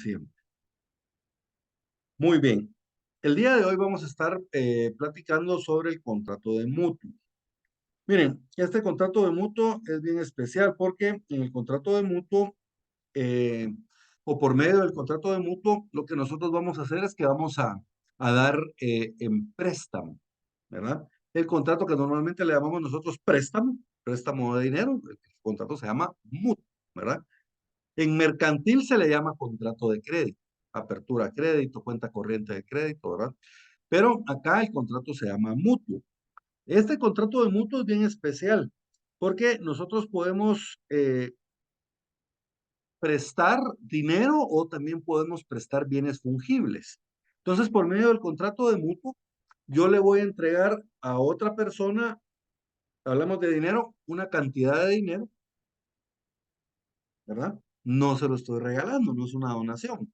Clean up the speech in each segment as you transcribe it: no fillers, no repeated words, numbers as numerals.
siempre. Muy bien. El día de hoy vamos a estar platicando sobre el contrato de mutuo. Miren, este contrato de mutuo es bien especial porque en el contrato de mutuo eh, o por medio del contrato de mutuo, lo que nosotros vamos a hacer es que vamos a dar en préstamo, ¿verdad? El contrato que normalmente le llamamos nosotros préstamo, préstamo de dinero, el contrato se llama mutuo, ¿verdad? En mercantil se le llama contrato de crédito, apertura a crédito, cuenta corriente de crédito, ¿verdad? Pero acá el contrato se llama mutuo. Este contrato de mutuo es bien especial porque nosotros podemos prestar dinero o también podemos prestar bienes fungibles. Entonces, por medio del contrato de mutuo, yo le voy a entregar a otra persona, hablamos de dinero, una cantidad de dinero, ¿verdad? No se lo estoy regalando, no es una donación,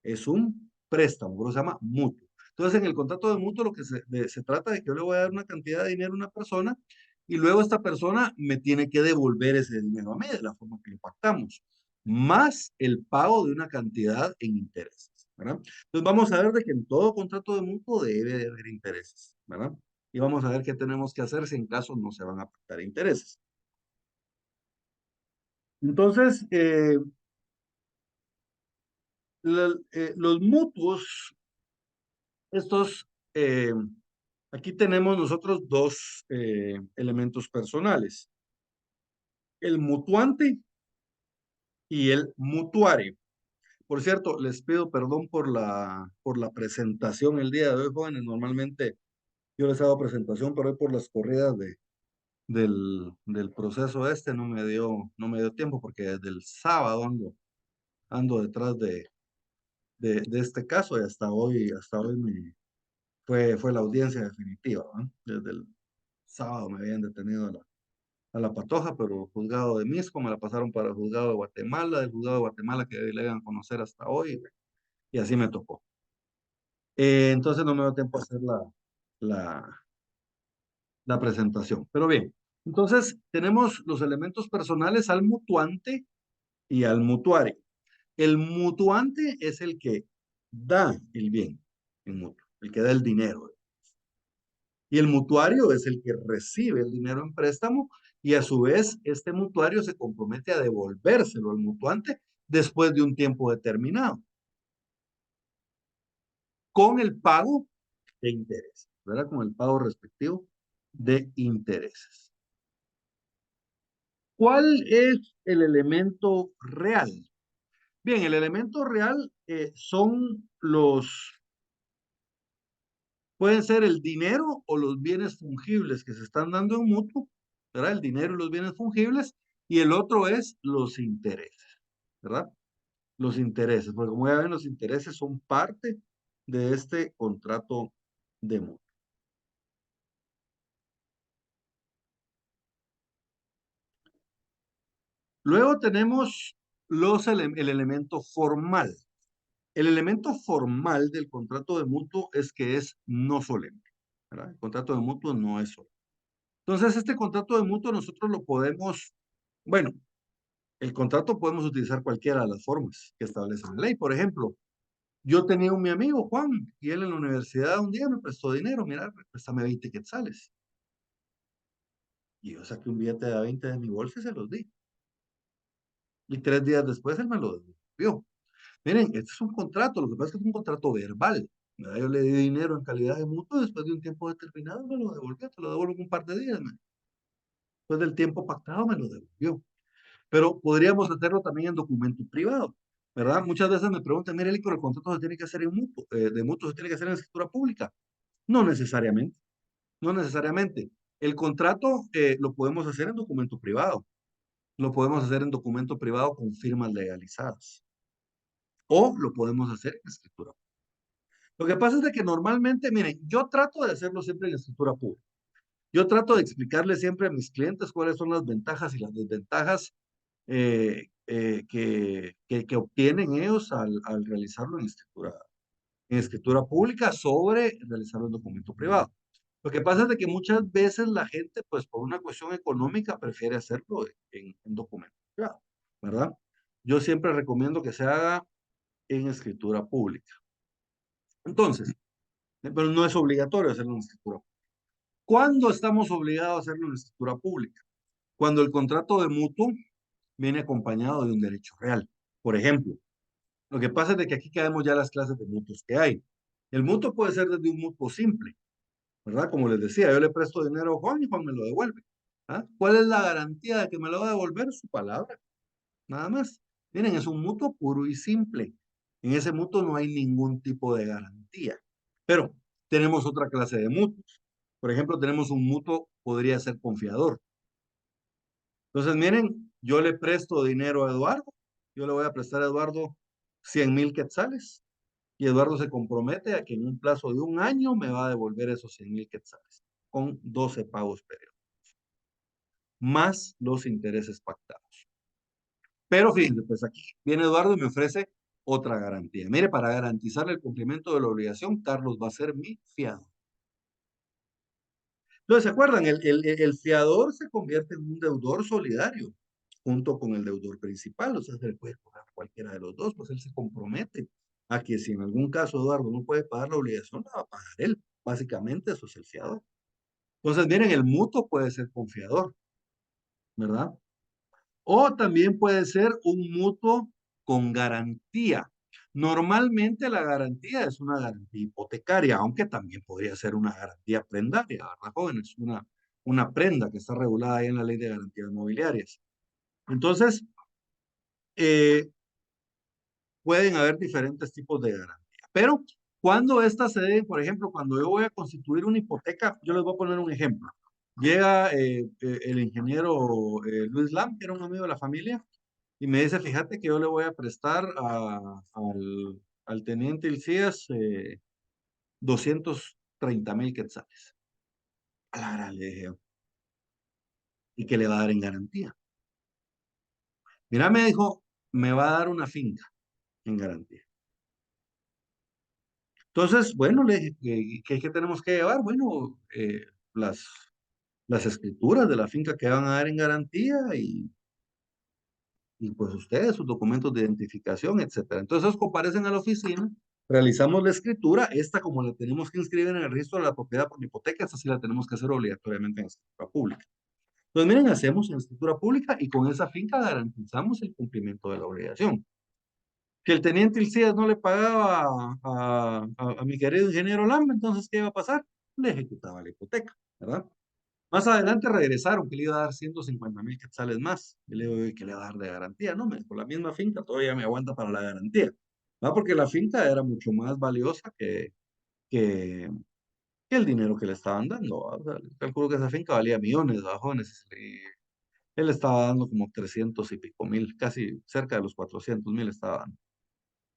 es un préstamo, pero se llama mutuo. Entonces, en el contrato de mutuo lo que se trata de que yo le voy a dar una cantidad de dinero a una persona y luego esta persona me tiene que devolver ese dinero a mí de la forma que lo pactamos, más el pago de una cantidad en intereses, ¿verdad? Entonces, vamos a ver de que en todo contrato de mutuo debe de haber intereses, ¿verdad? Y vamos a ver qué tenemos que hacer si en caso no se van a pactar intereses. Entonces, los mutuos, estos, aquí tenemos nosotros dos elementos personales, el mutuante y el mutuario. Por cierto, les pido perdón por la presentación el día de hoy, jóvenes. Normalmente yo les hago presentación, pero hoy por las corridas del proceso este no me dio tiempo porque desde el sábado ando detrás de este caso y hasta hoy fue la audiencia definitiva, ¿no? Desde el sábado me habían detenido a la Patoja, pero el juzgado de Misco me la pasaron para el juzgado de Guatemala, del juzgado de Guatemala que le hagan conocer hasta hoy, y así me tocó. Entonces no me dio tiempo a hacer la, la presentación. Pero bien, entonces tenemos los elementos personales al mutuante y al mutuario. El mutuante es el que da el bien en mutuo, el que da el dinero. Y el mutuario es el que recibe el dinero en préstamo y a su vez este mutuario se compromete a devolvérselo al mutuante después de un tiempo determinado, con el pago de intereses, ¿verdad? Con el pago respectivo de intereses. ¿Cuál es el elemento real? Bien, el elemento real son pueden ser el dinero o los bienes fungibles que se están dando en mutuo, ¿verdad? El dinero y los bienes fungibles, y el otro es los intereses, ¿verdad? Los intereses, porque como ya ven, los intereses son parte de este contrato de mutuo. Luego tenemos el elemento formal. El elemento formal del contrato de mutuo es que es no solemne, ¿verdad? El contrato de mutuo no es solemne. Entonces, este contrato de mutuo nosotros lo podemos, bueno, el contrato podemos utilizar cualquiera de las formas que establece la ley. Por ejemplo, yo tenía mi amigo Juan y él en la universidad un día me prestó dinero. Mira, préstame 20 quetzales. Y yo saqué un billete de 20 de mi bolsa y se los di. Y 3 días después él me lo devolvió. Miren, este es un contrato. Lo que pasa es que es un contrato verbal, ¿verdad? Yo le di dinero en calidad de mutuo. Después de un tiempo determinado me lo devolvió. Te lo devuelvo en un par de días. Después del tiempo pactado me lo devolvió. Pero podríamos hacerlo también en documento privado, ¿verdad? Muchas veces me preguntan, mire, Eli, pero el contrato se tiene que hacer en mutuo, de mutuo se tiene que hacer en escritura pública. No necesariamente, no necesariamente. El contrato lo podemos hacer en documento privado, lo podemos hacer en documento privado con firmas legalizadas o lo podemos hacer en escritura. Lo que pasa es de que normalmente, miren, yo trato de hacerlo siempre en escritura pública. Yo trato de explicarle siempre a mis clientes cuáles son las ventajas y las desventajas que obtienen ellos al realizarlo en escritura pública sobre realizarlo en documento privado. Lo que pasa es de que muchas veces la gente, pues por una cuestión económica, prefiere hacerlo en documento privado, ¿verdad? Yo siempre recomiendo que se haga en escritura pública. Entonces, pero no es obligatorio hacerlo en escritura pública. ¿Cuándo estamos obligados a hacerlo en escritura pública? Cuando el contrato de mutuo viene acompañado de un derecho real. Por ejemplo, lo que pasa es de que aquí caemos ya las clases de mutuos que hay. El mutuo puede ser desde un mutuo simple, ¿verdad? Como les decía, yo le presto dinero a Juan y Juan me lo devuelve. ¿Ah? ¿Cuál es la garantía de que me lo va a devolver? Su palabra, nada más. Miren, es un mutuo puro y simple. En ese mutuo no hay ningún tipo de garantía. Pero tenemos otra clase de mutuos. Por ejemplo, tenemos un mutuo, podría ser confiador. Entonces, miren, yo le presto dinero a Eduardo. Yo le voy a prestar a Eduardo 100,000 quetzales. Y Eduardo se compromete a que en un plazo de un año me va a devolver esos 100,000 quetzales con 12 pagos periódicos, más los intereses pactados. Pero fíjense, pues aquí viene Eduardo y me ofrece otra garantía. Mire, para garantizarle el cumplimiento de la obligación, Carlos va a ser mi fiador. Entonces, ¿se acuerdan? El fiador se convierte en un deudor solidario junto con el deudor principal. O sea, se le puede cobrar a cualquiera de los dos, pues él se compromete a que si en algún caso Eduardo no puede pagar la obligación, la va a pagar él. Básicamente eso es el fiador. Entonces, miren, el mutuo puede ser confiador, ¿verdad? O también puede ser un mutuo con garantía. Normalmente la garantía es una garantía hipotecaria, aunque también podría ser una garantía prendaria, ¿verdad, jóvenes? Una prenda que está regulada ahí en la ley de garantías mobiliarias. Entonces, eh, pueden haber diferentes tipos de garantía. Pero cuando estas se den, por ejemplo, cuando yo voy a constituir una hipoteca, yo les voy a poner un ejemplo. Llega el ingeniero Luis Lam, que era un amigo de la familia, y me dice, fíjate que yo le voy a prestar al teniente Ilcías 230,000 quetzales. A la gran, le dije, ¿y qué le va a dar en garantía? Mira, me dijo, me va a dar una finca en garantía. Entonces, bueno, le dije, ¿qué tenemos que llevar? Bueno, las, las escrituras de la finca que van a dar en garantía y pues ustedes, sus documentos de identificación, etcétera. Entonces comparecen a la oficina, realizamos la escritura, esta como la tenemos que inscribir en el registro de la propiedad por la hipoteca, esta sí la tenemos que hacer obligatoriamente en escritura pública. Entonces miren, hacemos en escritura pública y con esa finca garantizamos el cumplimiento de la obligación. Que el teniente Ilcías no le pagaba a mi querido ingeniero Lamba, entonces ¿qué iba a pasar? Le ejecutaba la hipoteca, ¿verdad? Más adelante regresaron que le iba a dar 150,000 quetzales más. Y le digo, ¿qué le va a dar de garantía? No, me dijo, la misma finca todavía me aguanta para la garantía. ¿Va? Porque la finca era mucho más valiosa que, que el dinero que le estaban dando. ¿Va? O sea, calculo que esa finca valía millones, ¿va, jóvenes? Y él estaba dando como 300 y pico mil, casi cerca de los 400,000 estaba dando.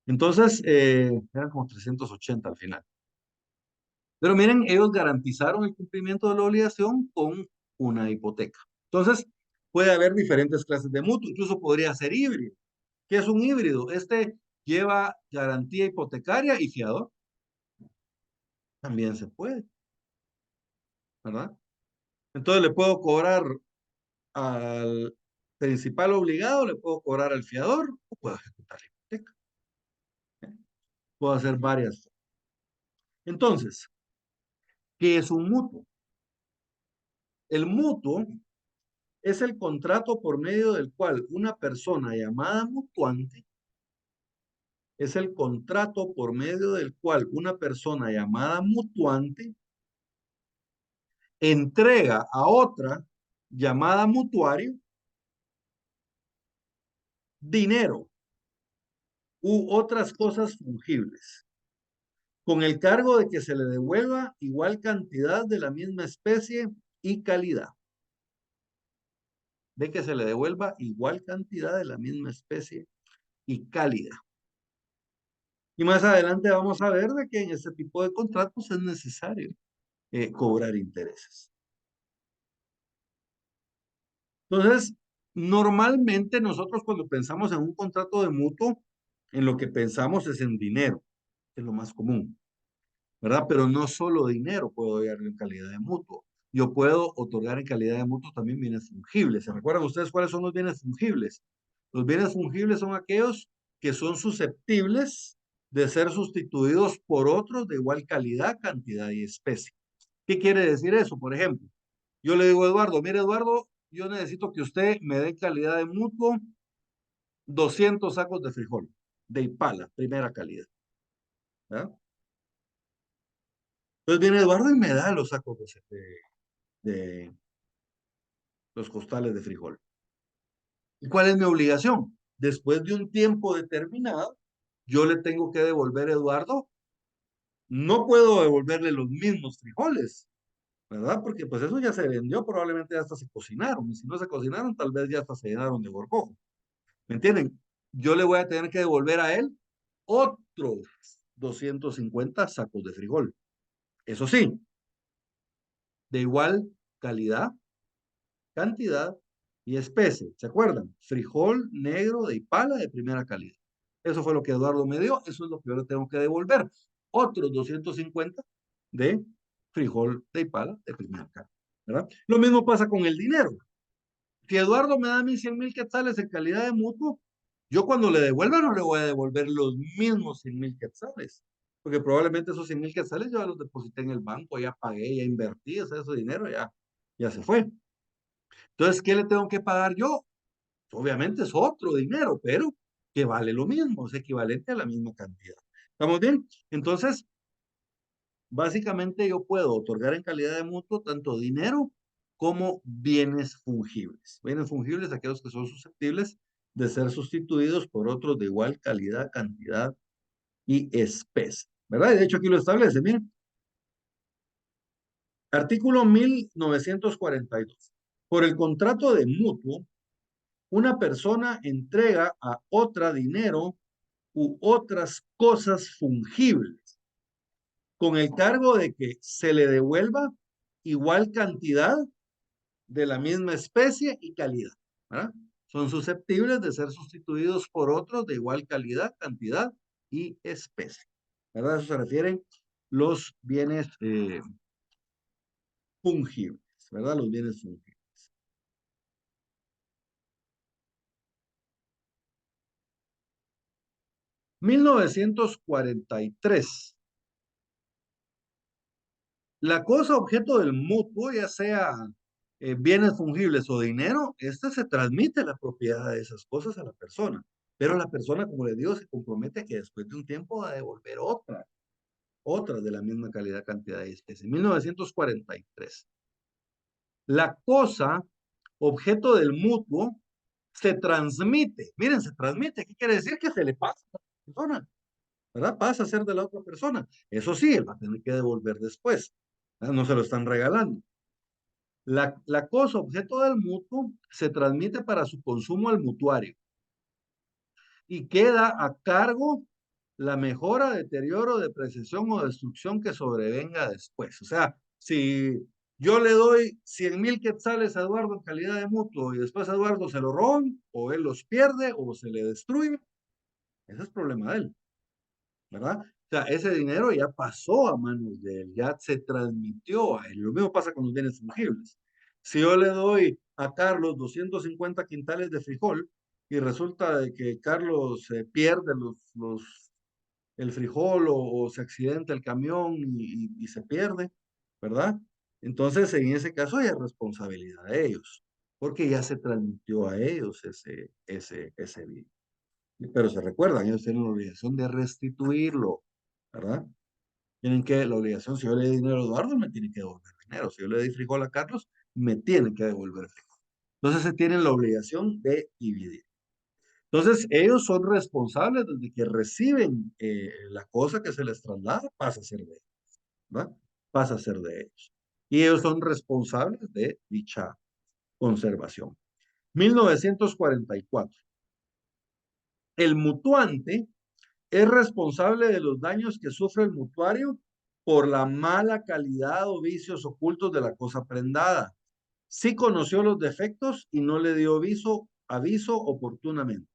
Entonces, eran como 380 al final. Pero miren, ellos garantizaron el cumplimiento de la obligación con una hipoteca. Entonces, puede haber diferentes clases de mutuo, incluso podría ser híbrido. ¿Qué es un híbrido? Este lleva garantía hipotecaria y fiador. También se puede, ¿verdad? Entonces le puedo cobrar al principal obligado, le puedo cobrar al fiador o puedo ejecutar la hipoteca. Puedo hacer varias. Entonces, ¿qué es un mutuo? El mutuo es el contrato por medio del cual una persona llamada mutuante, es el contrato por medio del cual una persona llamada mutuante entrega a otra llamada mutuario dinero u otras cosas fungibles, con el cargo de que se le devuelva igual cantidad de la misma especie y calidad. De que se le devuelva igual cantidad de la misma especie y calidad. Y más adelante vamos a ver de que en este tipo de contratos es necesario cobrar intereses. Entonces, normalmente nosotros cuando pensamos en un contrato de mutuo, en lo que pensamos es en dinero, es lo más común, ¿verdad? Pero no solo dinero puedo dar en calidad de mutuo. Yo puedo otorgar en calidad de mutuo también bienes fungibles. ¿Se recuerdan ustedes cuáles son los bienes fungibles? Los bienes fungibles son aquellos que son susceptibles de ser sustituidos por otros de igual calidad, cantidad y especie. ¿Qué quiere decir eso? Por ejemplo, yo le digo a Eduardo, mire Eduardo, yo necesito que usted me dé calidad de mutuo 200 sacos de frijol, de Impala, primera calidad. ¿Ya? Entonces viene Eduardo y me da los sacos de los costales de frijol. ¿Y cuál es mi obligación? Después de un tiempo determinado, yo le tengo que devolver a Eduardo. No puedo devolverle los mismos frijoles, ¿verdad? Porque pues eso ya se vendió, probablemente ya hasta se cocinaron. Y si no se cocinaron, tal vez ya hasta se llenaron de gorgojo. ¿Me entienden? Yo le voy a tener que devolver a él otros 250 sacos de frijol. Eso sí, de igual calidad, cantidad y especie. ¿Se acuerdan? Frijol negro de Impala de primera calidad. Eso fue lo que Eduardo me dio, eso es lo que yo le tengo que devolver. Otros 250 de frijol de Impala de primera calidad. ¿Verdad? Lo mismo pasa con el dinero. Si Eduardo me da mis 100,000 quetzales en calidad de mutuo, yo cuando le devuelva no le voy a devolver los mismos 100,000 quetzales, porque probablemente esos 100,000 quetzales yo ya los deposité en el banco, ya pagué, ya invertí, o sea, ese dinero ya se fue. Entonces, ¿qué le tengo que pagar yo? Obviamente es otro dinero, pero que vale lo mismo, es equivalente a la misma cantidad. ¿Estamos bien? Entonces, básicamente yo puedo otorgar en calidad de mutuo tanto dinero como bienes fungibles. Bienes fungibles, aquellos que son susceptibles de ser sustituidos por otros de igual calidad, cantidad y especie. ¿Verdad? Y de hecho aquí lo establece, miren. Artículo 1942. Por el contrato de mutuo, una persona entrega a otra dinero u otras cosas fungibles con el cargo de que se le devuelva igual cantidad de la misma especie y calidad, ¿verdad? Son susceptibles de ser sustituidos por otros de igual calidad, cantidad y especie, ¿verdad? A eso se refieren los bienes fungibles, ¿verdad? Los bienes fungibles. 1943. La cosa objeto del mutuo, ya sea bienes fungibles o dinero, esta se transmite la propiedad de esas cosas a la persona. Pero la persona, como le digo, se compromete a que después de un tiempo va a devolver otra de la misma calidad, cantidad y especie. 1943. La cosa objeto del mutuo se transmite. Miren, se transmite. ¿Qué quiere decir? Que se le pasa a la persona, ¿verdad? Pasa a ser de la otra persona. Eso sí, él va a tener que devolver después. No se lo están regalando. La cosa objeto del mutuo se transmite para su consumo al mutuario y queda a cargo la mejora, deterioro, depreciación o destrucción que sobrevenga después. O sea, si yo le doy 100,000 quetzales a Eduardo en calidad de mutuo y después a Eduardo se lo roban o él los pierde o se le destruye, ese es problema de él, ¿verdad? O sea, ese dinero ya pasó a manos de él, ya se transmitió a él. Lo mismo pasa con los bienes fungibles. Si yo le doy a Carlos 250 quintales de frijol y resulta de que Carlos pierde el frijol o se accidenta el camión y se pierde, ¿verdad? Entonces, en ese caso ya es responsabilidad de ellos, porque ya se transmitió a ellos ese bien. Pero se recuerdan, ellos tienen la obligación de restituirlo, ¿verdad? Tienen que, la obligación, si yo le di dinero a Eduardo, me tiene que devolver dinero. Si yo le di frijol a Carlos, me tiene que devolver frijol. Entonces se tienen la obligación de dividir. Entonces ellos son responsables desde que reciben la cosa que se les traslada, pasa a ser de ellos, ¿verdad? Pasa a ser de ellos. Y ellos son responsables de dicha conservación. 1944. El mutuante es responsable de los daños que sufre el mutuario por la mala calidad o vicios ocultos de la cosa prendada. Sí conoció los defectos y no le dio aviso oportunamente.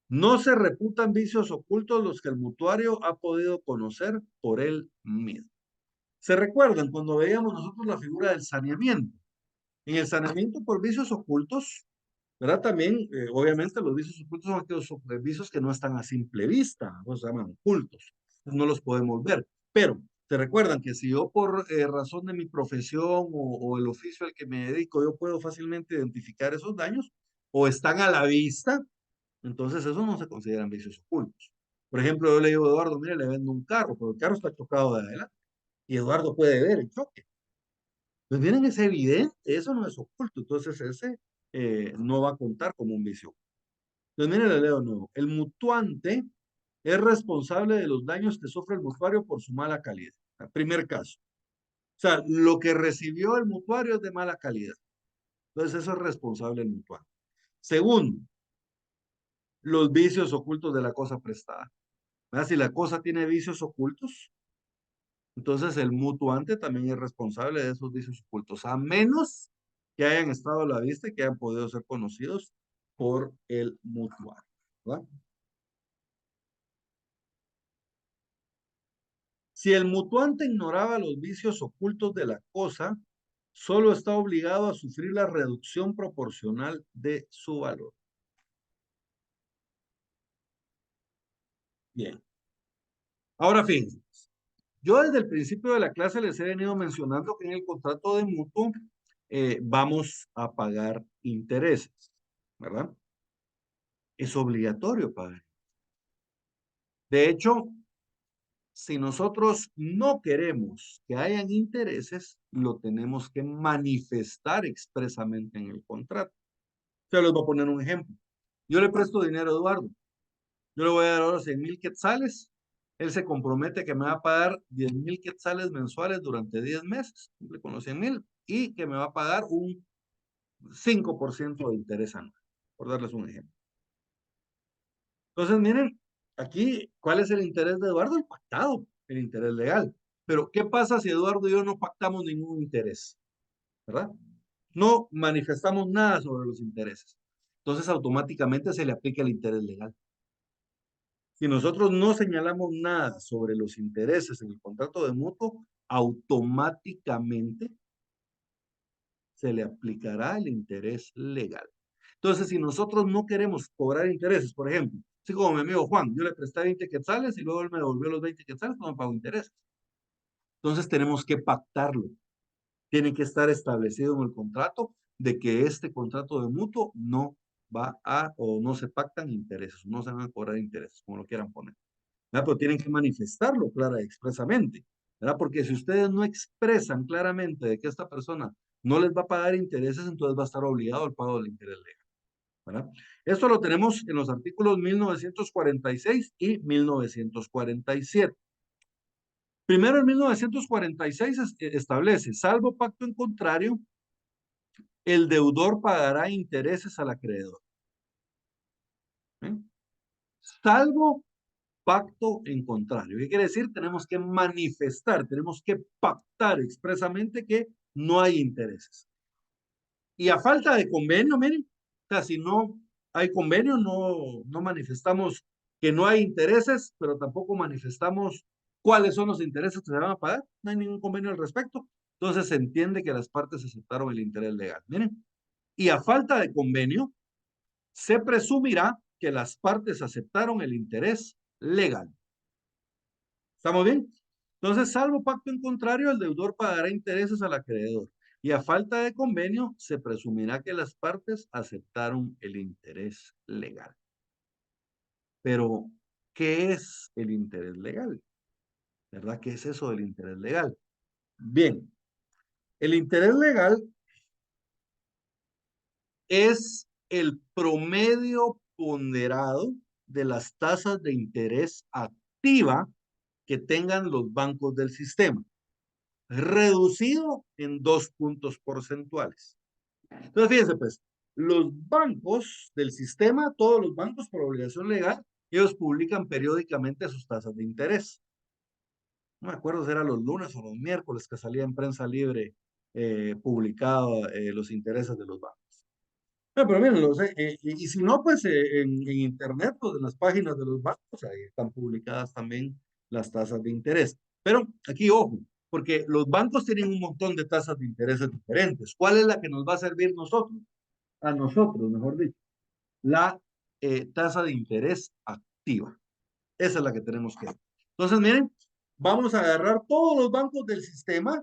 No se reputan vicios ocultos los que el mutuario ha podido conocer por él mismo. ¿Se recuerdan cuando veíamos nosotros la figura del saneamiento? En el saneamiento por vicios ocultos, ¿verdad? También, obviamente, los vicios ocultos son aquellos vicios que no están a simple vista, o se llaman ocultos, no los podemos ver. Pero, ¿te recuerdan que si yo por razón de mi profesión o el oficio al que me dedico, yo puedo fácilmente identificar esos daños o están a la vista? Entonces, eso no se consideran vicios ocultos. Por ejemplo, yo le digo a Eduardo, mire, le vendo un carro, pero el carro está chocado de adelante y Eduardo puede ver el choque. Pues miren, es evidente, eso no es oculto, entonces ese no va a contar como un vicio. Entonces miren, le leo de nuevo. El mutuante es responsable de los daños que sufre el mutuario por su mala calidad. Primer caso. O sea, lo que recibió el mutuario es de mala calidad. Entonces eso es responsable el mutuante. Segundo, los vicios ocultos de la cosa prestada. ¿Verdad? Si la cosa tiene vicios ocultos, entonces el mutuante también es responsable de esos vicios ocultos, a menos que hayan estado a la vista y que hayan podido ser conocidos por el mutuario. ¿Verdad? Si el mutuante ignoraba los vicios ocultos de la cosa, solo está obligado a sufrir la reducción proporcional de su valor. Bien. Ahora fíjense, yo desde el principio de la clase les he venido mencionando que en el contrato de mutuo vamos a pagar intereses, ¿verdad? Es obligatorio pagar. De hecho, si nosotros no queremos que hayan intereses, lo tenemos que manifestar expresamente en el contrato. Se les voy a poner un ejemplo. Yo le presto dinero a Eduardo. Yo le voy a dar ahora 100,000 quetzales. Él se compromete que me va a pagar 10,000 quetzales mensuales durante 10 meses, cumple con los 100,000, y que me va a pagar un 5% de interés anual, por darles un ejemplo. Entonces, miren, aquí, ¿cuál es el interés de Eduardo? El pactado, el interés legal. Pero, ¿qué pasa si Eduardo y yo no pactamos ningún interés? ¿Verdad? No manifestamos nada sobre los intereses. Entonces, automáticamente se le aplica el interés legal. Si nosotros no señalamos nada sobre los intereses en el contrato de mutuo, automáticamente se le aplicará el interés legal. Entonces, si nosotros no queremos cobrar intereses, por ejemplo, así como mi amigo Juan, yo le presté 20 quetzales y luego él me devolvió los 20 quetzales, no me pagó intereses. Entonces, tenemos que pactarlo. Tiene que estar establecido en el contrato de que este contrato de mutuo no va a o no se pactan intereses, no se van a cobrar intereses, como lo quieran poner. ¿Verdad? Pero tienen que manifestarlo clara y expresamente, ¿verdad? Porque si ustedes no expresan claramente de que esta persona no les va a pagar intereses, entonces va a estar obligado al pago del interés legal, ¿verdad? Esto lo tenemos en los artículos 1946 y 1947. Primero, en 1946 establece, salvo pacto en contrario, el deudor pagará intereses al acreedor. ¿Eh? Salvo pacto en contrario. ¿Qué quiere decir? Tenemos que manifestar, tenemos que pactar expresamente que no hay intereses. Y a falta de convenio, miren, o sea, si no hay convenio, no manifestamos que no hay intereses, pero tampoco manifestamos cuáles son los intereses que se van a pagar. No hay ningún convenio al respecto. Entonces se entiende que las partes aceptaron el interés legal. Miren, y a falta de convenio, se presumirá que las partes aceptaron el interés legal. ¿Estamos bien? Entonces, salvo pacto en contrario, el deudor pagará intereses al acreedor. Y a falta de convenio, se presumirá que las partes aceptaron el interés legal. Pero, ¿qué es el interés legal? ¿Verdad? ¿Qué es eso del interés legal? Bien, el interés legal es el promedio ponderado de las tasas de interés activa que tengan los bancos del sistema, reducido en 2 puntos porcentuales. Entonces, fíjense pues, los bancos del sistema, todos los bancos por obligación legal, ellos publican periódicamente sus tasas de interés. No me acuerdo si era los lunes o los miércoles que salía en prensa libre publicado los intereses de los bancos. Pero miren, y si no, pues en internet, pues en las páginas de los bancos, ahí están publicadas también las tasas de interés. Pero aquí, ojo, porque los bancos tienen un montón de tasas de intereses diferentes. ¿Cuál es la que nos va a servir nosotros? a nosotros, mejor dicho, la tasa de interés activa. Esa es la que tenemos que ver. Entonces, miren, vamos a agarrar todos los bancos del sistema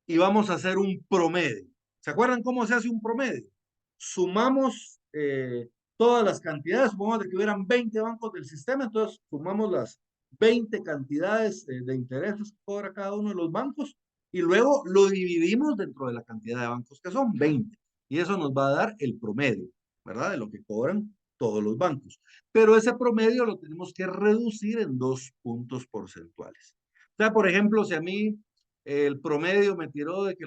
y vamos a hacer un promedio. ¿Se acuerdan cómo se hace un promedio? Sumamos todas las cantidades, supongamos de que hubieran 20 bancos del sistema, entonces sumamos las 20 cantidades de intereses que cobra cada uno de los bancos y luego lo dividimos dentro de la cantidad de bancos que son 20 y eso nos va a dar el promedio, ¿verdad? De lo que cobran todos los bancos. Pero ese promedio lo tenemos que reducir en 2 puntos porcentuales. O sea, por ejemplo, si a mí el promedio me tiró de que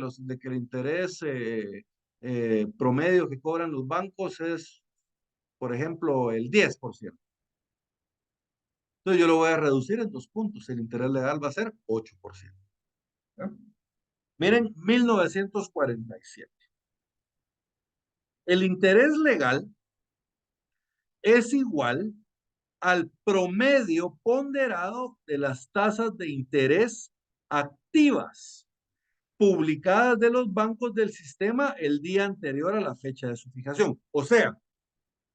el interés promedio que cobran los bancos es, por ejemplo, el 10%. Entonces yo lo voy a reducir en 2 puntos. El interés legal va a ser 8%. ¿Ya? Miren, 1947. El interés legal es igual al promedio ponderado de las tasas de interés activas publicadas de los bancos del sistema el día anterior a la fecha de su fijación. O sea,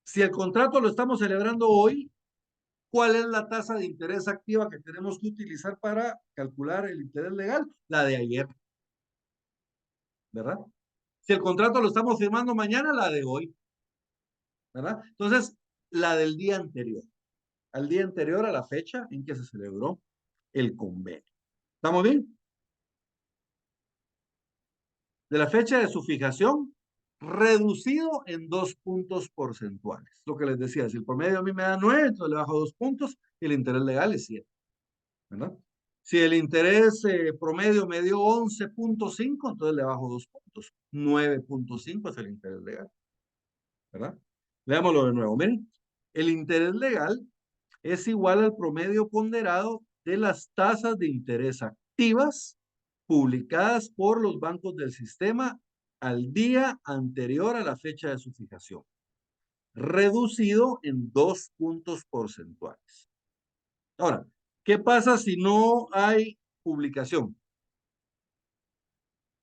si el contrato lo estamos celebrando hoy, ¿cuál es la tasa de interés activa que tenemos que utilizar para calcular el interés legal? La de ayer, ¿verdad? Si el contrato lo estamos firmando mañana, la de hoy, ¿verdad? Entonces, la del día anterior, al día anterior a la fecha en que se celebró el convenio. ¿Estamos bien? De la fecha de su fijación, reducido en 2 puntos porcentuales. Lo que les decía, si el promedio a mí me da 9, entonces le bajo 2 puntos y el interés legal es 7, ¿verdad? Si el interés promedio me dio 11.5, entonces le bajo 2 puntos. 9.5 es el interés legal, ¿verdad? Veámoslo de nuevo. Miren, el interés legal es igual al promedio ponderado de las tasas de interés activas publicadas por los bancos del sistema al día anterior a la fecha de su fijación, reducido en 2 puntos porcentuales. Ahora, ¿qué pasa si no hay publicación?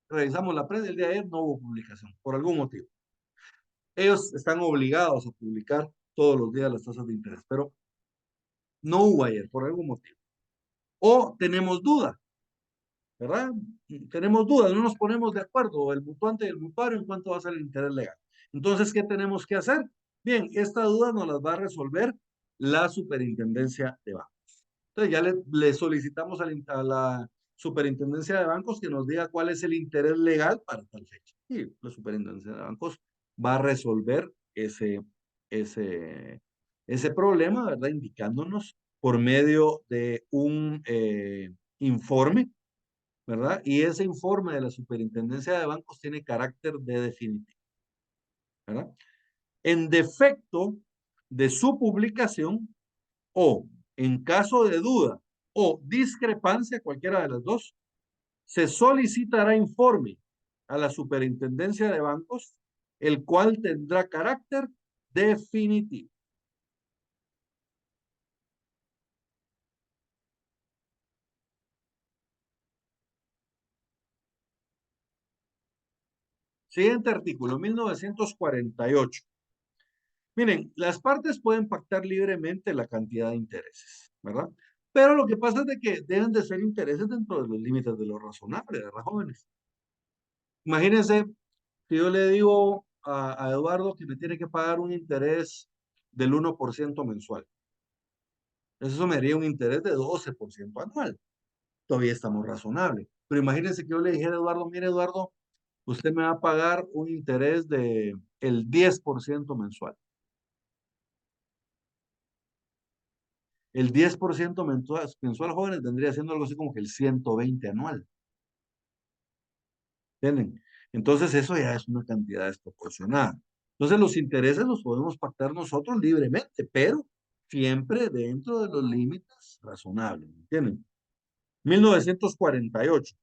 Revisamos la prensa, el día de ayer no hubo publicación, por algún motivo. Ellos están obligados a publicar todos los días las tasas de interés, pero no hubo ayer, por algún motivo. O tenemos duda, ¿verdad? Tenemos dudas, no nos ponemos de acuerdo, el mutuante y el mutuario, en cuánto va a ser el interés legal. Entonces, ¿qué tenemos que hacer? Bien, esta duda nos las va a resolver la superintendencia de bancos. Entonces, ya le solicitamos a la superintendencia de bancos que nos diga cuál es el interés legal para tal fecha. Y la superintendencia de bancos va a resolver ese, ese problema, ¿verdad? Indicándonos por medio de un informe, ¿verdad? Y ese informe de la superintendencia de bancos tiene carácter de definitivo, ¿verdad? En defecto de su publicación o en caso de duda o discrepancia, cualquiera de las dos, se solicitará informe a la superintendencia de bancos, el cual tendrá carácter definitivo. Siguiente artículo, 1948. Miren, las partes pueden pactar libremente la cantidad de intereses, ¿verdad? Pero lo que pasa es de que deben de ser intereses dentro de los límites de lo razonable, ¿verdad, jóvenes? Imagínense si yo le digo a Eduardo que me tiene que pagar un interés del 1% mensual. Eso me daría un interés de 12% anual. Todavía estamos razonables. Pero imagínense que yo le dijera a Eduardo, mire Eduardo, usted me va a pagar un interés de el 10% mensual. El 10% mensual, jóvenes, vendría siendo algo así como que el 120 anual. ¿Entienden? Entonces eso ya es una cantidad desproporcionada. Entonces los intereses los podemos pactar nosotros libremente, pero siempre dentro de los límites razonables. ¿Entienden? 1948.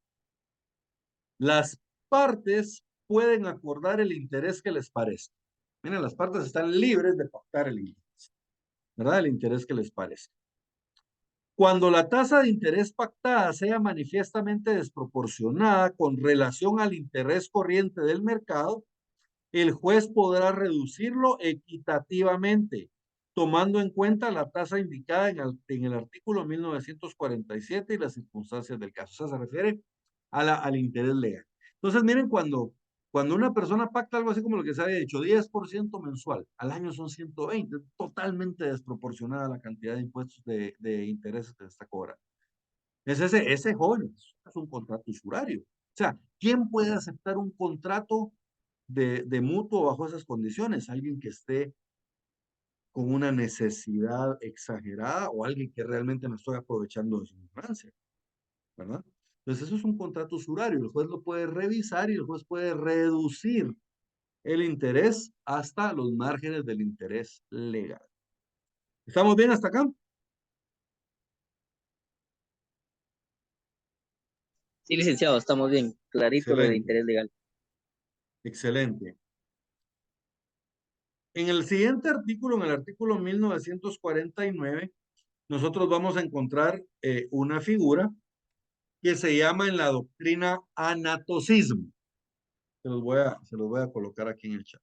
Las partes pueden acordar el interés que les parezca. Miren, las partes están libres de pactar el interés, ¿verdad? El interés que les parezca. Cuando la tasa de interés pactada sea manifiestamente desproporcionada con relación al interés corriente del mercado, el juez podrá reducirlo equitativamente, tomando en cuenta la tasa indicada en el artículo 1947 y las circunstancias del caso. O sea, se refiere al interés legal. Entonces, miren, cuando una persona pacta algo así como lo que se había dicho, 10% mensual, al año son 120, totalmente desproporcionada la cantidad de impuestos de intereses que se está cobrando. Ese joven es un contrato usurario. O sea, ¿quién puede aceptar un contrato de mutuo bajo esas condiciones? Alguien que esté con una necesidad exagerada o alguien que realmente me estoy aprovechando de su ignorancia, ¿verdad? Entonces eso es un contrato usurario. El juez lo puede revisar y el juez puede reducir el interés hasta los márgenes del interés legal. ¿Estamos bien hasta acá? Sí, licenciado, estamos bien. Clarito lo de Excelente, interés legal. excelente. En el siguiente artículo, en el artículo 1949, nosotros vamos a encontrar una figura que se llama en la doctrina anatocismo. Se los voy a colocar aquí en el chat.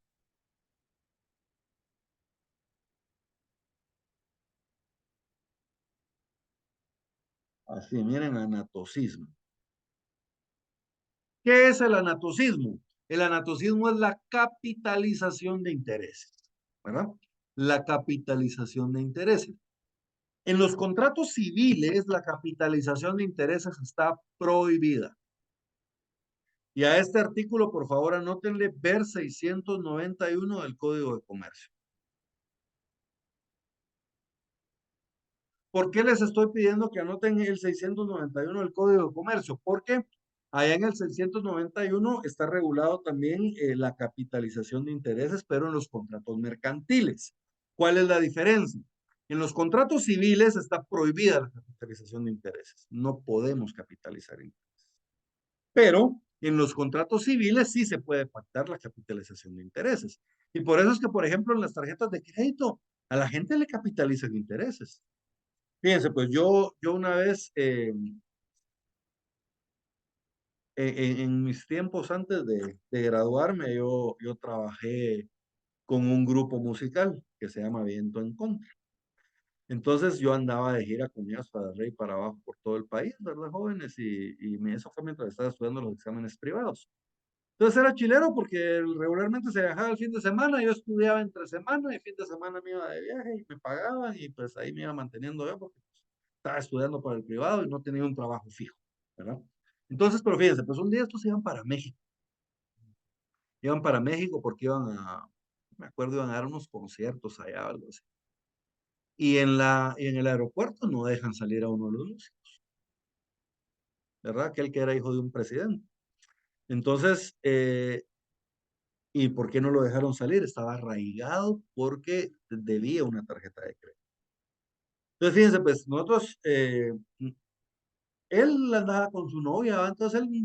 Así, miren, anatocismo. ¿Qué es el anatocismo? El anatocismo es la capitalización de intereses, ¿verdad? La capitalización de intereses. En los contratos civiles, la capitalización de intereses está prohibida. Y a este artículo, por favor, anótenle ver 691 del Código de Comercio. ¿Por qué les estoy pidiendo que anoten el 691 del Código de Comercio? Porque allá en el 691 está regulado también la capitalización de intereses, pero en los contratos mercantiles. ¿Cuál es la diferencia? En los contratos civiles está prohibida la capitalización de intereses. No podemos capitalizar intereses. Pero en los contratos civiles sí se puede pactar la capitalización de intereses. Y por eso es que, por ejemplo, en las tarjetas de crédito, a la gente le capitalizan intereses. Fíjense, pues yo una vez, en mis tiempos antes de graduarme, yo trabajé con un grupo musical que se llama Viento en Contra. Entonces yo andaba de gira con ellos para arriba y para abajo por todo el país, ¿verdad, jóvenes? Eso fue mientras estaba estudiando los exámenes privados. Entonces era chilero porque regularmente se viajaba el fin de semana, yo estudiaba entre semana y fin de semana me iba de viaje y me pagaban y pues ahí me iba manteniendo yo porque pues, estaba estudiando para el privado y no tenía un trabajo fijo, ¿verdad? Entonces, pero fíjense, pues un día estos iban para México porque me acuerdo, iban a dar unos conciertos allá o algo así. Y en el aeropuerto no dejan salir a uno de los músicos, ¿verdad? Aquel que era hijo de un presidente. Entonces, ¿y por qué no lo dejaron salir? Estaba arraigado porque debía una tarjeta de crédito. Entonces, fíjense, pues nosotros, él andaba con su novia, ¿va? Entonces él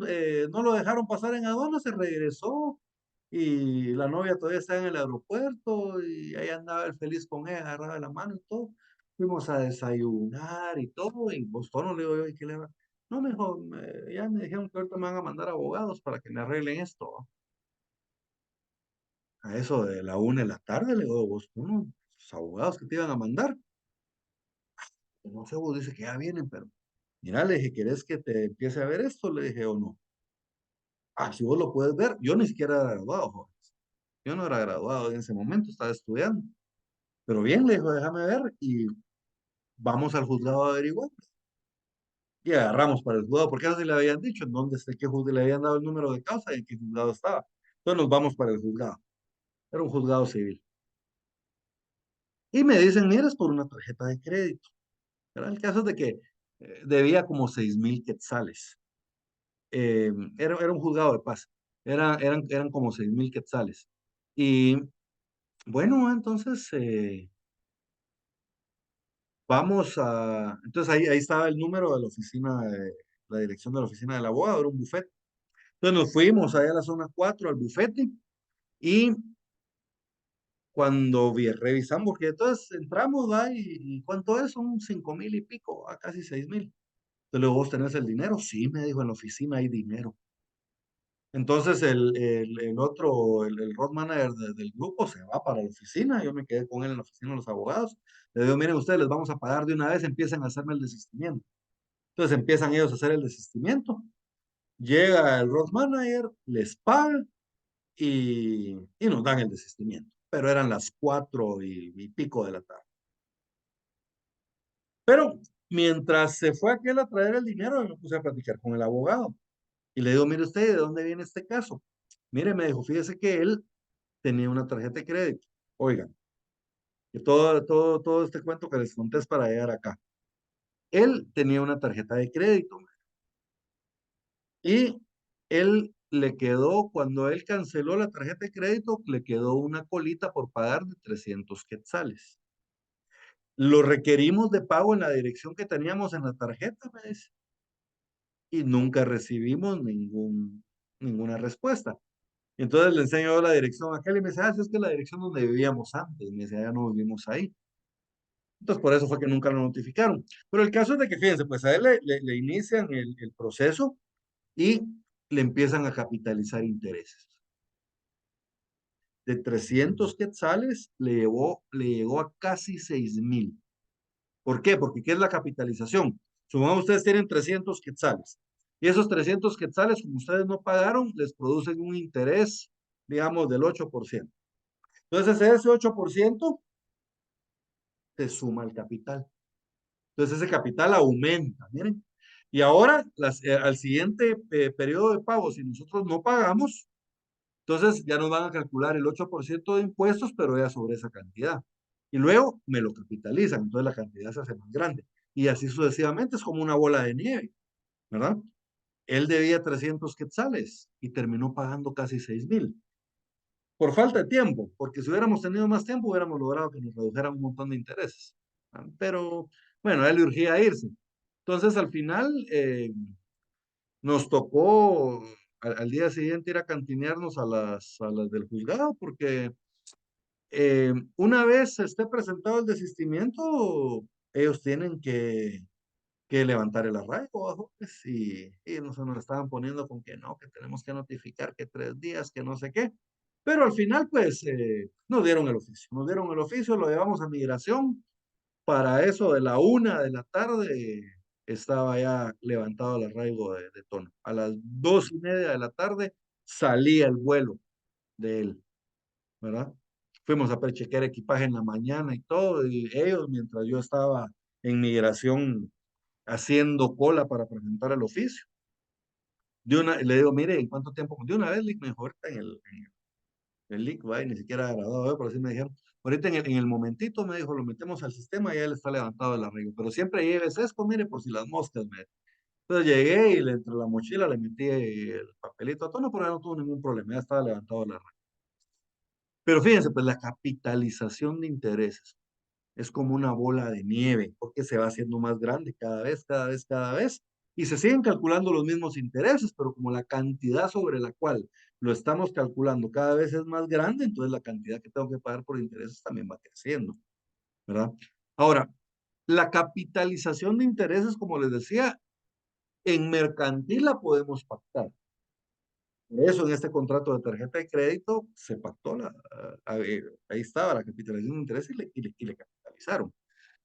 no lo dejaron pasar en aduana, se regresó y la novia todavía está en el aeropuerto y ahí andaba él feliz con ella, agarrada de la mano y todo. Fuimos a desayunar y todo, y Boston no le digo yo, ¿y qué le va? No, mejor, ya me dijeron que ahorita me van a mandar abogados para que me arreglen esto, ¿va? A eso de la 1 de la tarde, le digo, vos, unos abogados que te iban a mandar. No sé, vos dice que ya vienen, pero mira, le dije, ¿querés que te empiece a ver esto? Le dije, o no. Ah, si vos lo puedes ver, yo ni siquiera era graduado, jóvenes. Yo no era graduado en ese momento, estaba estudiando. Pero bien, le dijo, déjame ver y vamos al juzgado a averiguar. Y agarramos para el juzgado, porque eso sí le habían dicho, en dónde está, qué juzgado, le habían dado el número de causa y en qué juzgado estaba. Entonces nos vamos para el juzgado. Era un juzgado civil. Y me dicen, mira, es por una tarjeta de crédito. ¿Verdad? El caso es de que debía como 6,000 quetzales. Era un juzgado de paz. Eran como 6,000 quetzales. Y bueno, entonces entonces ahí estaba el número de la oficina, la dirección de la oficina del abogado, era un bufete. Entonces nos fuimos allá a la zona 4 al bufete y cuando revisamos, porque entonces entramos, ¿va? ¿Y cuánto es? Son 5,000 y pico, a casi 6,000. Entonces luego vos tenés el dinero. Sí, me dijo, en la oficina hay dinero. Entonces el otro, el road manager del grupo se va para la oficina, yo me quedé con él en la oficina de los abogados, le digo, miren ustedes, les vamos a pagar de una vez, empiezan a hacerme el desistimiento. Entonces empiezan ellos a hacer el desistimiento, llega el road manager, les paga y nos dan el desistimiento, pero eran las 4:00 y pico de la tarde. Pero mientras se fue aquel a traer el dinero, yo me puse a platicar con el abogado y le digo, mire usted, ¿de dónde viene este caso? Mire, me dijo, fíjese que él tenía una tarjeta de crédito. Oigan, que todo este cuento que les conté es para llegar acá. Él tenía una tarjeta de crédito y él le quedó, cuando él canceló la tarjeta de crédito, le quedó una colita por pagar de 300 quetzales. Lo requerimos de pago en la dirección que teníamos en la tarjeta, me dice, y nunca recibimos ninguna respuesta. Entonces le enseño la dirección a aquel y me dice, es que es la dirección donde vivíamos antes. Me dice, ya no vivimos ahí. Entonces, por eso fue que nunca lo notificaron. Pero el caso es de que, fíjense, pues a él le inician el proceso y le empiezan a capitalizar intereses. De 300 quetzales le llegó a casi 6,000. ¿Por qué? Porque ¿qué es la capitalización? Supongamos ustedes tienen 300 quetzales. Y esos 300 quetzales, como ustedes no pagaron, les producen un interés, digamos, del 8%. Entonces, ese 8% te suma el capital. Entonces ese capital aumenta, miren. Y ahora, al siguiente periodo de pago, si nosotros no pagamos, entonces ya nos van a calcular el 8% de impuestos, pero ya sobre esa cantidad. Y luego me lo capitalizan, entonces la cantidad se hace más grande. Y así sucesivamente, es como una bola de nieve, ¿verdad? Él debía 300 quetzales y terminó pagando casi 6,000. Por falta de tiempo, porque si hubiéramos tenido más tiempo, hubiéramos logrado que nos redujeran un montón de intereses. Pero bueno, a él le urgía irse. Entonces, al final, nos tocó al día siguiente ir a cantinearnos a las del juzgado, porque una vez se esté presentado el desistimiento, ellos tienen que levantar el arraigo, bajo, pues, y nos estaban poniendo con que no, que tenemos que notificar que 3 días, que no sé qué. Pero al final, pues, nos dieron el oficio, lo llevamos a migración. Para eso de la 1:00 de la tarde estaba ya levantado el arraigo de Tono. A las 2:30 de la tarde salía el vuelo de él, ¿verdad? Fuimos a prechequear equipaje en la mañana y todo, y ellos, mientras yo estaba en migración haciendo cola para presentar el oficio. Le digo, mire, ¿en cuánto tiempo? De una vez, mejor en el link, va, y ni siquiera ha grabado, por así me dijeron. Ahorita en el momentito me dijo, lo metemos al sistema y ya él está levantado el arreglo. Pero siempre lleve sesco, mire, por si las moscas. Entonces llegué y entre la mochila le metí el papelito a tono, pero ya no tuvo ningún problema, ya estaba levantado el arreglo. Pero fíjense, pues la capitalización de intereses es como una bola de nieve, porque se va haciendo más grande cada vez, cada vez, cada vez, y se siguen calculando los mismos intereses, pero como la cantidad sobre la cual lo estamos calculando cada vez es más grande, entonces la cantidad que tengo que pagar por intereses también va creciendo, ¿verdad? Ahora, la capitalización de intereses, como les decía, en mercantil la podemos pactar. Por eso en este contrato de tarjeta de crédito se pactó, ahí estaba la capitalización de intereses y le capitalizaron.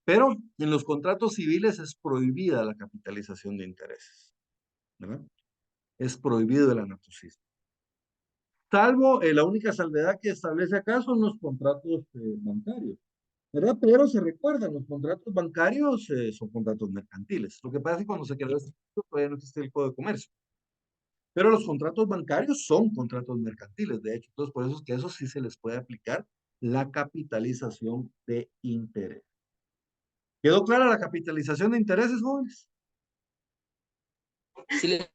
Pero en los contratos civiles es prohibida la capitalización de intereses, ¿verdad? Es prohibido el anatocismo. Salvo, la única salvedad que establece acá son los contratos bancarios, ¿verdad? Pero se recuerdan, los contratos bancarios son contratos mercantiles. Lo que pasa es que cuando se creó este instituto todavía no existe el Código de Comercio. Pero los contratos bancarios son contratos mercantiles, de hecho. Entonces, por eso es que a eso sí se les puede aplicar la capitalización de interés. ¿Quedó clara la capitalización de intereses, jóvenes? Sí, le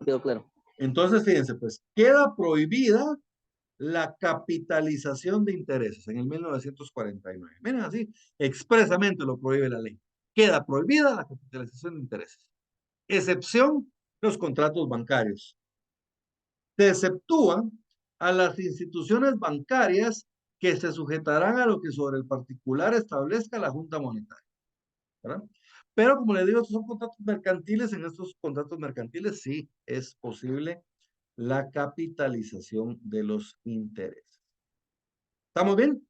quedó claro. Entonces, fíjense, pues queda prohibida la capitalización de intereses en el 1949. Miren, así, expresamente lo prohíbe la ley. Queda prohibida la capitalización de intereses. Excepción, los contratos bancarios. Se exceptúan a las instituciones bancarias que se sujetarán a lo que sobre el particular establezca la Junta Monetaria, ¿verdad? Pero como les digo, estos son contratos mercantiles. En estos contratos mercantiles sí es posible la capitalización de los intereses. ¿Estamos bien?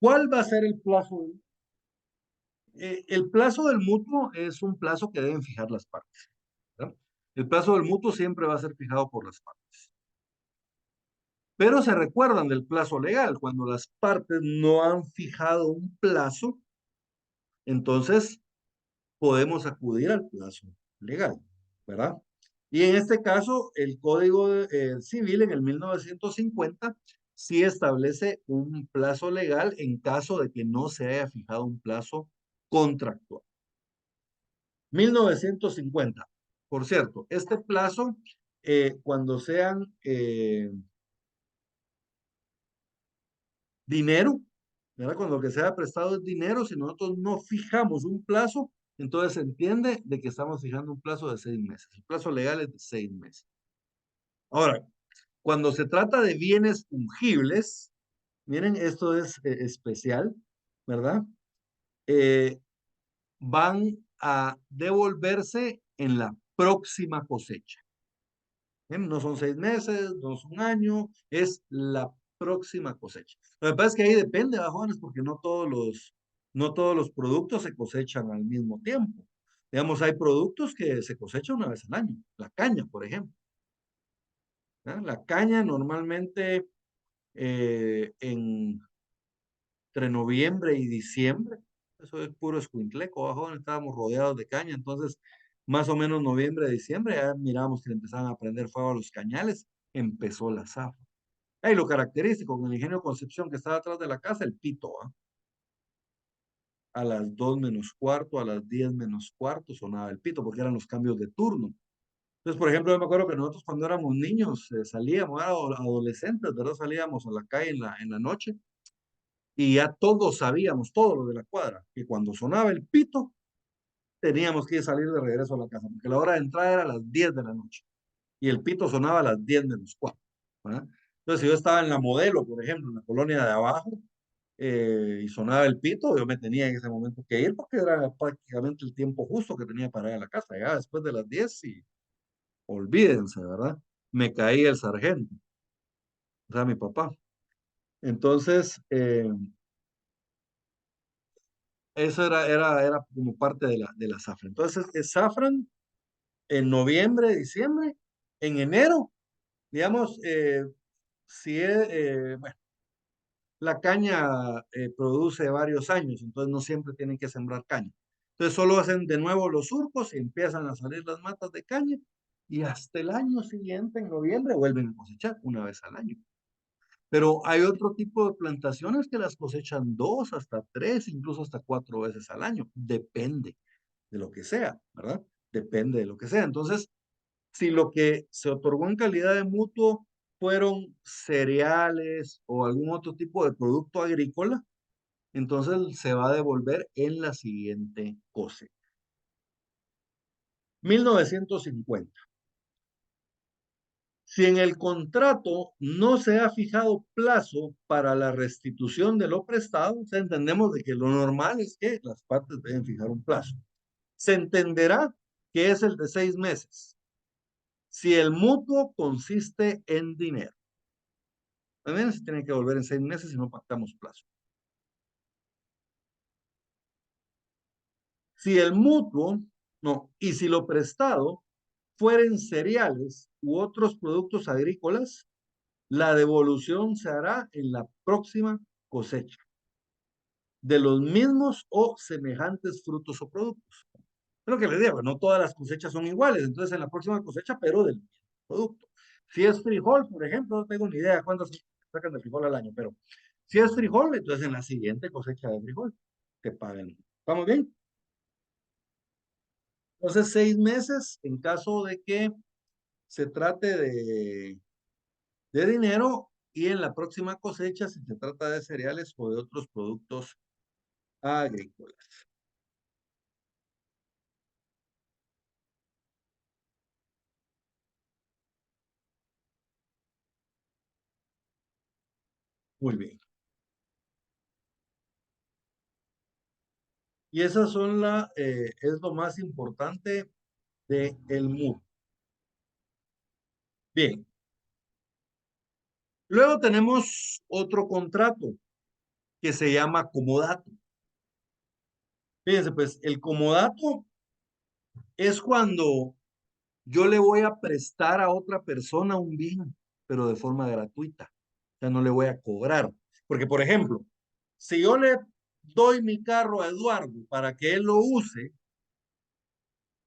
¿Cuál va a ser el plazo? El plazo del mutuo es un plazo que deben fijar las partes, ¿verdad? El plazo del mutuo siempre va a ser fijado por las partes. Pero se recuerdan del plazo legal. Cuando las partes no han fijado un plazo, entonces podemos acudir al plazo legal, ¿verdad? Y en este caso, el Código Civil en el 1950 sí establece un plazo legal en caso de que no se haya fijado un plazo contractual. 1950. Por cierto, este plazo, cuando sean dinero, ¿verdad? Cuando lo que sea prestado es dinero, si nosotros no fijamos un plazo, entonces se entiende de que estamos fijando un plazo de 6 meses. El plazo legal es de 6 meses. Ahora, cuando se trata de bienes fungibles, miren, esto es especial, ¿verdad? Eh, van a devolverse en la próxima cosecha. No son 6 meses, no es un año, es la próxima cosecha. Lo que pasa es que ahí depende, jóvenes, porque no todos los productos se cosechan al mismo tiempo. Digamos, hay productos que se cosechan una vez al año. La caña, por ejemplo. La caña normalmente entre noviembre y diciembre, eso es puro escuincleco, jóvenes, estábamos rodeados de caña, entonces más o menos noviembre, diciembre, ya mirábamos que empezaban a prender fuego a los cañales, empezó la zafra. Y lo característico, con el ingenio Concepción que estaba atrás de la casa, el pito, ¿ah? A las 2 menos cuarto, a las 10 menos cuarto sonaba el pito, porque eran los cambios de turno. Entonces, por ejemplo, yo me acuerdo que nosotros cuando éramos niños salíamos, adolescentes, ¿verdad? Salíamos a la calle en la noche y ya todos sabíamos, todos los de la cuadra, que cuando sonaba el pito, teníamos que salir de regreso a la casa, porque la hora de entrada era a las 10 de la noche y el pito sonaba a las 10 menos cuarto, ¿verdad? Entonces, si yo estaba en la Modelo, por ejemplo, en la colonia de abajo, y sonaba el pito, yo me tenía en ese momento que ir porque era prácticamente el tiempo justo que tenía para ir a la casa. Ya después de las 10 y olvídense, ¿verdad? Me caía el sargento, o sea, mi papá. Entonces, eso era como parte de la zafra. Entonces, zafran en noviembre, diciembre, en enero, digamos, si es, bueno, la caña produce varios años, entonces no siempre tienen que sembrar caña. Entonces solo hacen de nuevo los surcos y empiezan a salir las matas de caña y hasta el año siguiente, en noviembre, vuelven a cosechar una vez al año. Pero hay otro tipo de plantaciones que las cosechan 2 hasta 3, incluso hasta 4 veces al año. Depende de lo que sea, ¿verdad? Depende de lo que sea. Entonces, si lo que se otorgó en calidad de mutuo fueron cereales o algún otro tipo de producto agrícola, entonces se va a devolver en la siguiente cosecha. 1950. Si en el contrato no se ha fijado plazo para la restitución de lo prestado, o sea, entendemos de que lo normal es que las partes deben fijar un plazo. Se entenderá que es el de 6 meses. Si el mutuo consiste en dinero. También se tiene que volver en 6 meses si no pactamos plazo. Si el mutuo, no, y si lo prestado fueren cereales u otros productos agrícolas, la devolución se hará en la próxima cosecha de los mismos o semejantes frutos o productos. Es lo que les digo, no todas las cosechas son iguales, entonces en la próxima cosecha, pero del mismo producto. Si es frijol, por ejemplo, no tengo ni idea cuántos sacan de frijol al año, pero si es frijol, entonces en la siguiente cosecha de frijol te pagan. ¿Estamos bien? Entonces, 6 meses en caso de que se trate de dinero y en la próxima cosecha si se trata de cereales o de otros productos agrícolas. Muy bien. Y esas son es lo más importante de el MUR. Bien. Luego tenemos otro contrato que se llama comodato. Fíjense, pues el comodato es cuando yo le voy a prestar a otra persona un bien, pero de forma gratuita. O sea, no le voy a cobrar. Porque, por ejemplo, si yo le doy mi carro a Eduardo para que él lo use,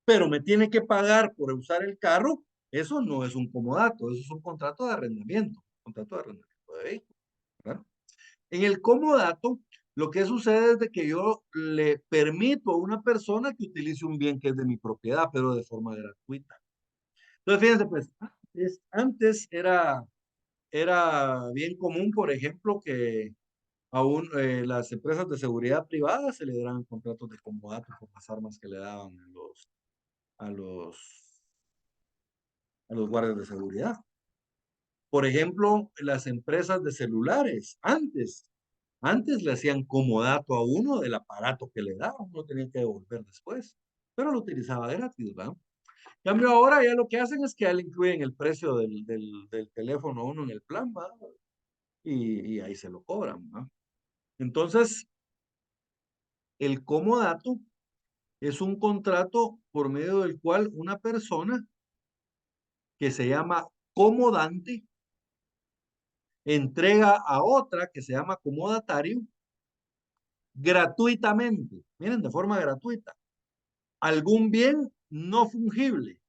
pero me tiene que pagar por usar el carro, eso no es un comodato, eso es un contrato de arrendamiento, contrato de arrendamiento de vehículo, ¿verdad? En el comodato, lo que sucede es de que yo le permito a una persona que utilice un bien que es de mi propiedad, pero de forma gratuita. Entonces, fíjense, pues, antes era bien común, por ejemplo, que aún las empresas de seguridad privada se le dieran contratos de comodato por las armas que le daban a los, a los guardias de seguridad. Por ejemplo, las empresas de celulares, antes le hacían comodato a uno del aparato que le daban, no tenía que devolver después, pero lo utilizaba gratis, ¿verdad? En cambio, ahora ya lo que hacen es que ya le incluyen el precio del teléfono a uno en el plan, ¿va? Y ahí se lo cobran, ¿va? Entonces, el comodato es un contrato por medio del cual una persona que se llama comodante entrega a otra que se llama comodatario gratuitamente, miren, de forma gratuita, algún bien no fungible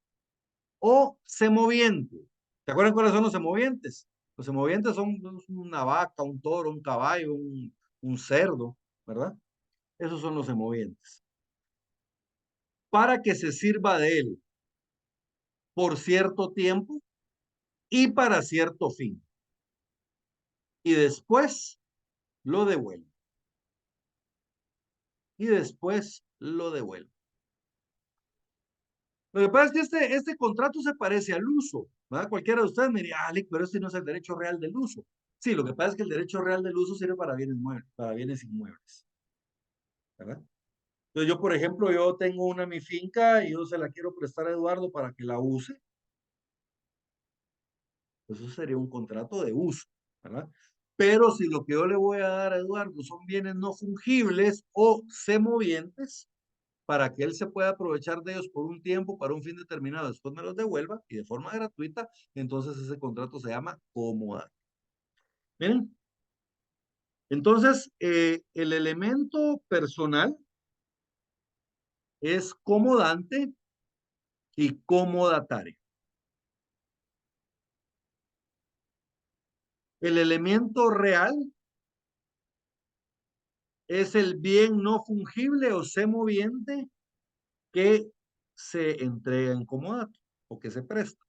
o semoviente. ¿Se acuerdan cuáles son los semovientes? Los semovientes son una vaca, un toro, un caballo, un cerdo, ¿verdad? Esos son los semovientes. Para que se sirva de él por cierto tiempo y para cierto fin. Y después lo devuelve. Y después lo devuelve. Lo que pasa es que este contrato se parece al uso, ¿verdad? Cualquiera de ustedes me diría, ah, pero este no es el derecho real del uso. Sí, lo que pasa es que el derecho real del uso sirve para bienes inmuebles, ¿verdad? Entonces yo, por ejemplo, yo tengo mi finca y yo se la quiero prestar a Eduardo para que la use. Eso sería un contrato de uso, ¿verdad? Pero si lo que yo le voy a dar a Eduardo son bienes no fungibles o semovientes, para que él se pueda aprovechar de ellos por un tiempo, para un fin determinado, después me los devuelva y de forma gratuita, entonces ese contrato se llama comodato. ¿Ven? Entonces, el elemento personal es comodante y comodatario. El elemento real es el bien no fungible o semoviente que se entrega en comodato o que se presta.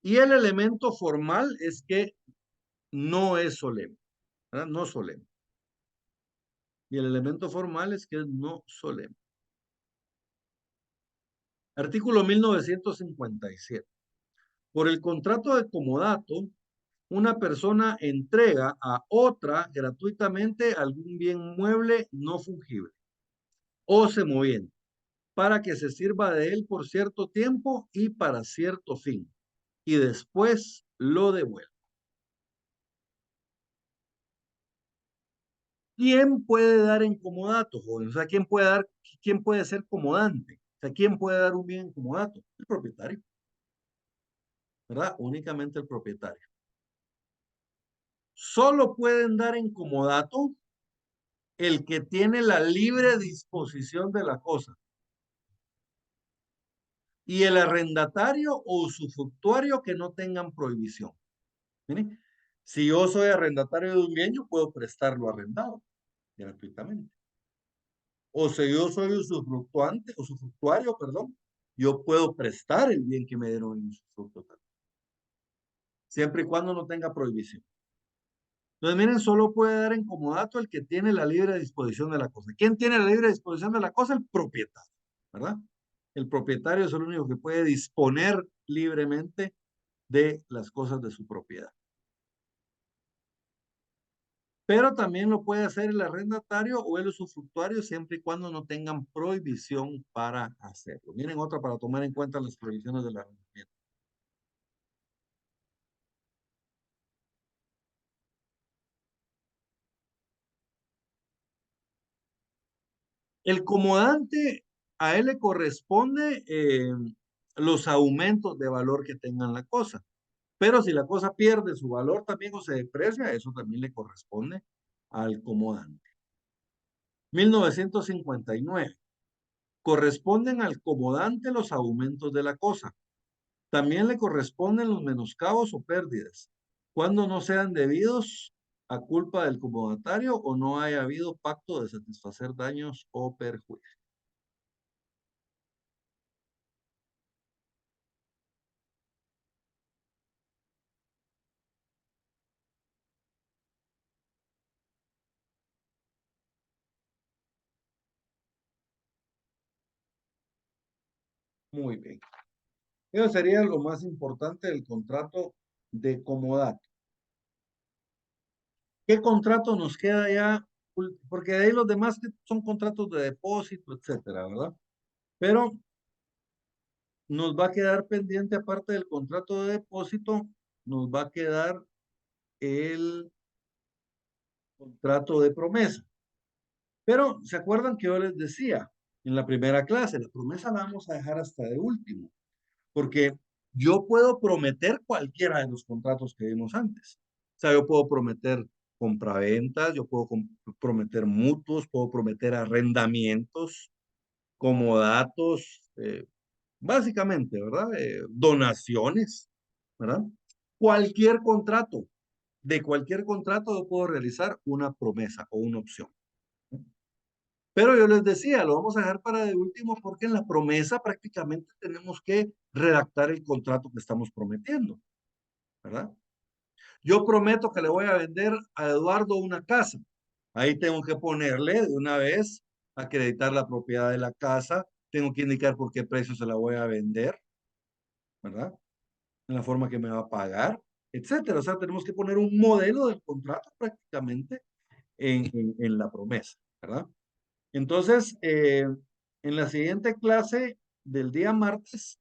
Y el elemento formal es que no es solemne, ¿verdad? No solemne. Y el elemento formal es que es no solemne. Artículo 1957. Por el contrato de comodato, una persona entrega a otra gratuitamente algún bien mueble no fungible o semoviente para que se sirva de él por cierto tiempo y para cierto fin, y después lo devuelve. ¿Quién puede dar en comodato, joven? O sea, quién puede ser comodante? O sea, ¿quién puede dar un bien en comodato? El propietario, ¿verdad? Únicamente el propietario. Solo pueden dar en comodato el que tiene la libre disposición de la cosa. Y el arrendatario o usufructuario que no tengan prohibición. Miren, si yo soy arrendatario de un bien, yo puedo prestarlo arrendado gratuitamente. O si yo soy usufructuario, perdón, yo puedo prestar el bien que me dieron en usufructo, siempre y cuando no tenga prohibición. Entonces, miren, solo puede dar en comodato el que tiene la libre disposición de la cosa. ¿Quién tiene la libre disposición de la cosa? El propietario, ¿verdad? El propietario es el único que puede disponer libremente de las cosas de su propiedad. pero también lo puede hacer el arrendatario o el usufructuario siempre y cuando no tengan prohibición para hacerlo. Miren otra para tomar en cuenta las prohibiciones del arrendamiento. El comodante, a él le corresponde los aumentos de valor que tengan la cosa. Pero si la cosa pierde su valor también o se deprecia, eso también le corresponde al comodante. 1959. Corresponden al comodante los aumentos de la cosa. También le corresponden los menoscabos o pérdidas, cuando no sean debidos a culpa del comodatario o no haya habido pacto de satisfacer daños o perjuicios. Muy bien. Eso sería lo más importante del contrato de comodato. ¿Qué contrato nos queda ya? Porque de ahí los demás son contratos de depósito, etcétera, ¿verdad? Pero nos va a quedar pendiente, aparte del contrato de depósito, nos va a quedar el contrato de promesa. Pero, ¿se acuerdan que yo les decía en la primera clase? La promesa la vamos a dejar hasta de último, porque yo puedo prometer cualquiera de los contratos que vimos antes. O sea, yo puedo prometer compraventas, yo puedo prometer mutuos, puedo prometer arrendamientos, comodatos, básicamente, ¿verdad? Donaciones, ¿verdad? Cualquier contrato, de cualquier contrato yo puedo realizar una promesa o una opción. Pero yo les decía, lo vamos a dejar para de último porque en la promesa prácticamente tenemos que redactar el contrato que estamos prometiendo, ¿verdad? Yo prometo que le voy a vender a Eduardo una casa. Ahí tengo que ponerle de una vez, acreditar la propiedad de la casa, tengo que indicar por qué precio se la voy a vender, ¿verdad? En la forma que me va a pagar, etcétera. O sea, tenemos que poner un modelo del contrato prácticamente en la promesa, ¿verdad? Entonces, en la siguiente clase del día martes,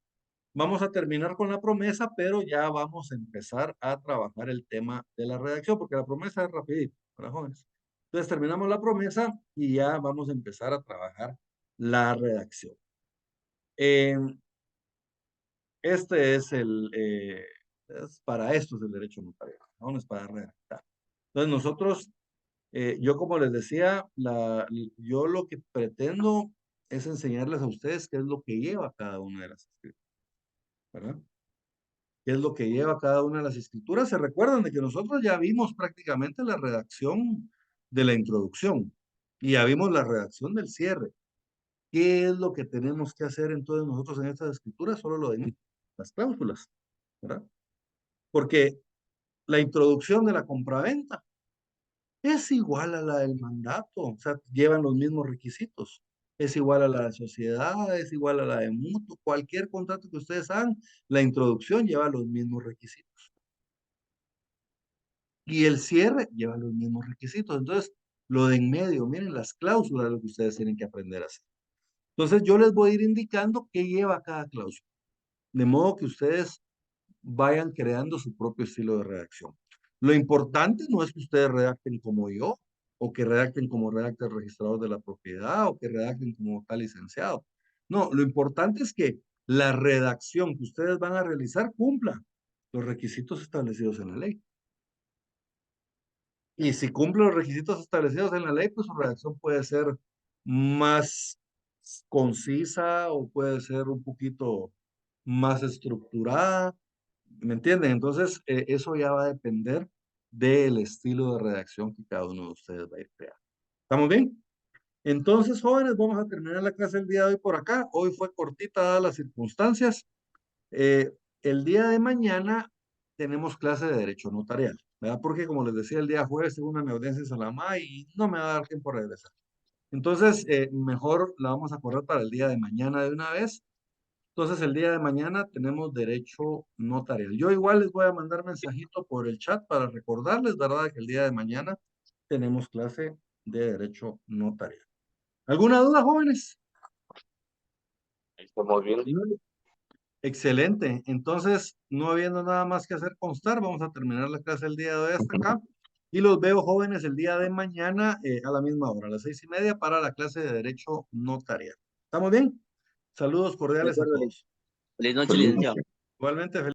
vamos a terminar con la promesa, pero ya vamos a empezar a trabajar el tema de la redacción, porque la promesa es rapidito, para jóvenes. Entonces, terminamos la promesa y ya vamos a empezar a trabajar la redacción. Eh, este es para esto es el derecho notarial, ¿no? Es para redactar. Entonces, nosotros yo como les decía, yo lo que pretendo es enseñarles a ustedes qué es lo que lleva cada una de las escrituras, ¿verdad? ¿Qué es lo que lleva cada una de las escrituras? Se recuerdan de que nosotros ya vimos prácticamente la redacción de la introducción y ya vimos la redacción del cierre. ¿Qué es lo que tenemos que hacer entonces nosotros en estas escrituras? Solo lo de las cláusulas, ¿verdad? Porque la introducción de la compraventa es igual a la del mandato, o sea, llevan los mismos requisitos. Es igual a la de sociedad, es igual a la de mutuo, cualquier contrato que ustedes hagan, la introducción lleva los mismos requisitos. Y el cierre lleva los mismos requisitos. Entonces, lo de en medio, miren las cláusulas, lo que ustedes tienen que aprender a hacer. Entonces, yo les voy a ir indicando qué lleva cada cláusula. De modo que ustedes vayan creando su propio estilo de redacción. Lo importante no es que ustedes redacten como yo, o que redacten como redacta el registrador de la propiedad, o que redacten como tal licenciado. No, lo importante es que la redacción que ustedes van a realizar cumpla los requisitos establecidos en la ley. Y si cumple los requisitos establecidos en la ley, pues su redacción puede ser más concisa o puede ser un poquito más estructurada. ¿Me entienden? Entonces, eso ya va a depender del estilo de redacción que cada uno de ustedes va a ir creando. ¿Estamos bien? Entonces, jóvenes, vamos a terminar la clase el día de hoy por acá. Hoy fue cortita dadas las circunstancias. Eh, el día de mañana tenemos clase de derecho notarial, ¿verdad? Porque como les decía, el día jueves tengo una audiencia en Salamá y no me va a dar tiempo a regresar. Entonces, mejor la vamos a correr para el día de mañana de una vez. Entonces, el día de mañana tenemos derecho notarial. Yo igual les voy a mandar mensajito por el chat para recordarles, ¿verdad? Que el día de mañana tenemos clase de Derecho Notarial. ¿Alguna duda, jóvenes? Estamos bien. Excelente. Entonces, no habiendo nada más que hacer constar, vamos a terminar la clase el día de hoy hasta acá. Y los veo, jóvenes, el día de mañana a la misma hora, a las 6:30, para la clase de Derecho Notarial. ¿Estamos bien? Saludos De cordiales a acuerdo. todos. Feliz noche, licenciado. Igualmente, feliz